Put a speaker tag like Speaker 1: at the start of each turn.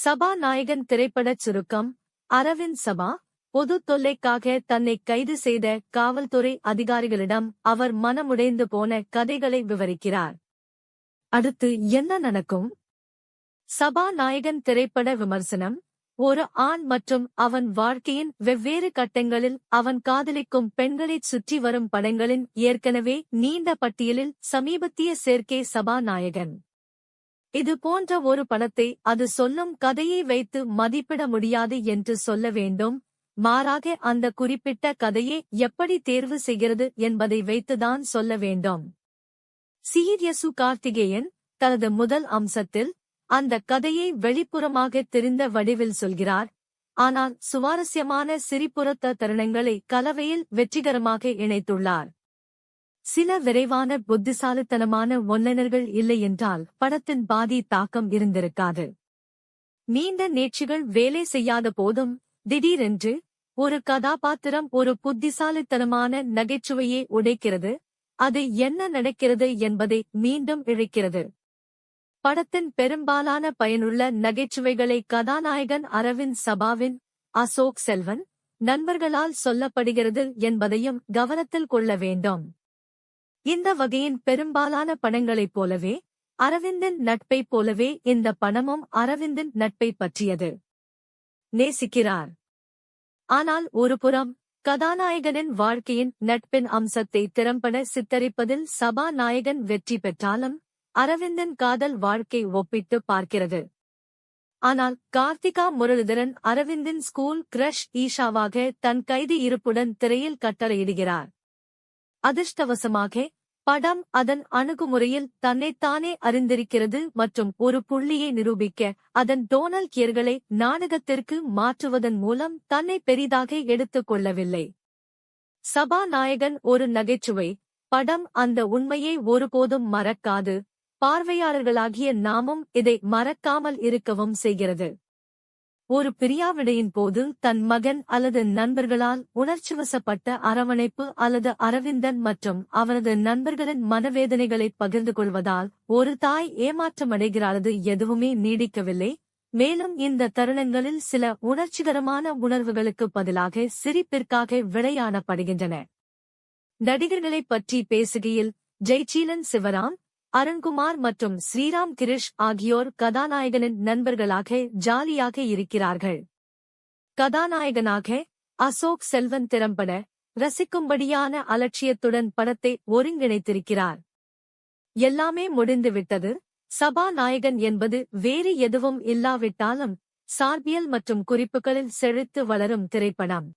Speaker 1: சபாநாயகன் திரைப்படச் சுருக்கம். அரவிந்த் சபா பொது தொல்லைக்காக தன்னை கைது செய்த காவல்துறை அதிகாரிகளிடம் அவர் மனமுடைந்து போன கதைகளை விவரிக்கிறார். அடுத்து என்ன நடக்கும்? சபாநாயகன் திரைப்பட விமர்சனம். ஒரு ஆண் மற்றும் அவன் வாழ்க்கையின் வெவ்வேறு கட்டங்களில் அவன் காதலிக்கும் பெண்களைச் சுற்றி வரும் படங்களின் ஏற்கனவே நீண்ட பட்டியலில் சமீபத்திய சேர்க்கை சபாநாயகன். இது போன்ற ஒரு படத்தை அது சொல்லும் கதையை வைத்து மதிப்பிட முடியாது என்று சொல்ல வேண்டும். மாறாக அந்த குறிப்பிட்ட கதையை எப்படி தேர்வு செய்கிறது என்பதை வைத்துதான் சொல்ல வேண்டும். சீரியசு கார்த்திகேயன் தனது முதல் அம்சத்தில் அந்த கதையை வெளிப்புறமாக தெரிந்த வடிவில் சொல்கிறார். ஆனால் சுவாரஸ்யமான சிரிப்புறத்த தருணங்களை கலவையில் வெற்றிகரமாக இணைத்துள்ளார். சில விரைவான புத்திசாலித்தனமான ஒன்லைனர்கள் இல்லையென்றால் படத்தின் பாதி தாக்கம் இருந்திருக்காது. நீண்ட நீட்சிகள் வேலை செய்யாத போதும் திடீரென்று ஒரு கதாபாத்திரம் ஒரு புத்திசாலித்தனமான நகைச்சுவையை உடைக்கிறது. அது என்ன நடக்கிறது என்பதை மீண்டும் இழைக்கிறது. படத்தின் பெரும்பாலான பயனுள்ள நகைச்சுவைகளை கதாநாயகன் அரவிந்த் சபாவின் அசோக் செல்வன் நண்பர்களால் சொல்லப்படுகிறது என்பதையும் கவனத்தில் கொள்ள வேண்டும். இந்த வகையின் பெரும்பாலான படங்களைப் போலவே அரவிந்தின் நட்பைப் போலவே இந்த படமும் அரவிந்தின் நட்பை பற்றியது. நேசிக்கிறார். ஆனால் ஒருபுறம் கதாநாயகனின் வாழ்க்கையின் நட்பின் அம்சத்தை திறம்பட சித்தரிப்பதில் சபாநாயகன் வெற்றி பெற்றாலும் அரவிந்தின் காதல் வாழ்க்கை ஒப்பிட்டு பார்க்கிறது. ஆனால் கார்த்திகா முரளிதரன் அரவிந்தின் ஸ்கூல் கிரஷ் ஈஷாவாக தன் கைதி இருப்புடன் திரையில் கட்டளையிடுகிறார். அதிர்ஷ்டவசமாக படம் அதன் அணுகுமுறையில் தன்னைத்தானே அறிந்திருக்கிறது மற்றும் ஒரு புள்ளியை நிரூபிக்க அதன் டோனல் கியர்களை நாடகத்திற்கு மாற்றுவதன் மூலம் தன்னை பெரிதாக எடுத்துக் கொள்ளவில்லை. சபாநாயகன் ஒரு நகைச்சுவை படம். அந்த உண்மையை ஒருபோதும் மறக்காது. பார்வையாளர்களாகிய நாமும் இதை மறக்காமல் இருக்கவும் செய்கிறது. ஒரு பிரியாவிடையின் போது தன் மகன் அல்லது நண்பர்களால் உணர்ச்சிவசப்பட்ட அரவணைப்பு அல்லது அரவிந்தன் மற்றும் அவனது நண்பர்களின் மனவேதனைகளை பகிர்ந்து கொள்வதால் ஒரு தாய் ஏமாற்றமடைகிறாளது எதுவுமே நீடிக்கவில்லை. மேலும் இந்த தருணங்களில் சில உணர்ச்சிகரமான உணர்வுகளுக்கு பதிலாக சிரிப்பிற்காக விளையாடப்படுகின்றன. நடிகர்களைப் பற்றி பேசுகையில் ஜெய்சீலன் சிவராம், அருண்குமார் மற்றும் ஸ்ரீராம் கிரிஷ் ஆகியோர் கதாநாயகனின் நண்பர்களாக ஜாலியாக இருக்கிறார்கள். கதாநாயகனாக அசோக் செல்வன் திறம்பட ரசிக்கும்படியான அலட்சியத்துடன் படத்தை ஒருங்கிணைத்திருக்கிறார். எல்லாமே முடிந்துவிட்டது. சபாநாயகன் என்பது வேறு எதுவும் இல்லாவிட்டாலும் சார்பியல் மற்றும் குறிப்புகளில் செழித்து வளரும் திரைப்படம்.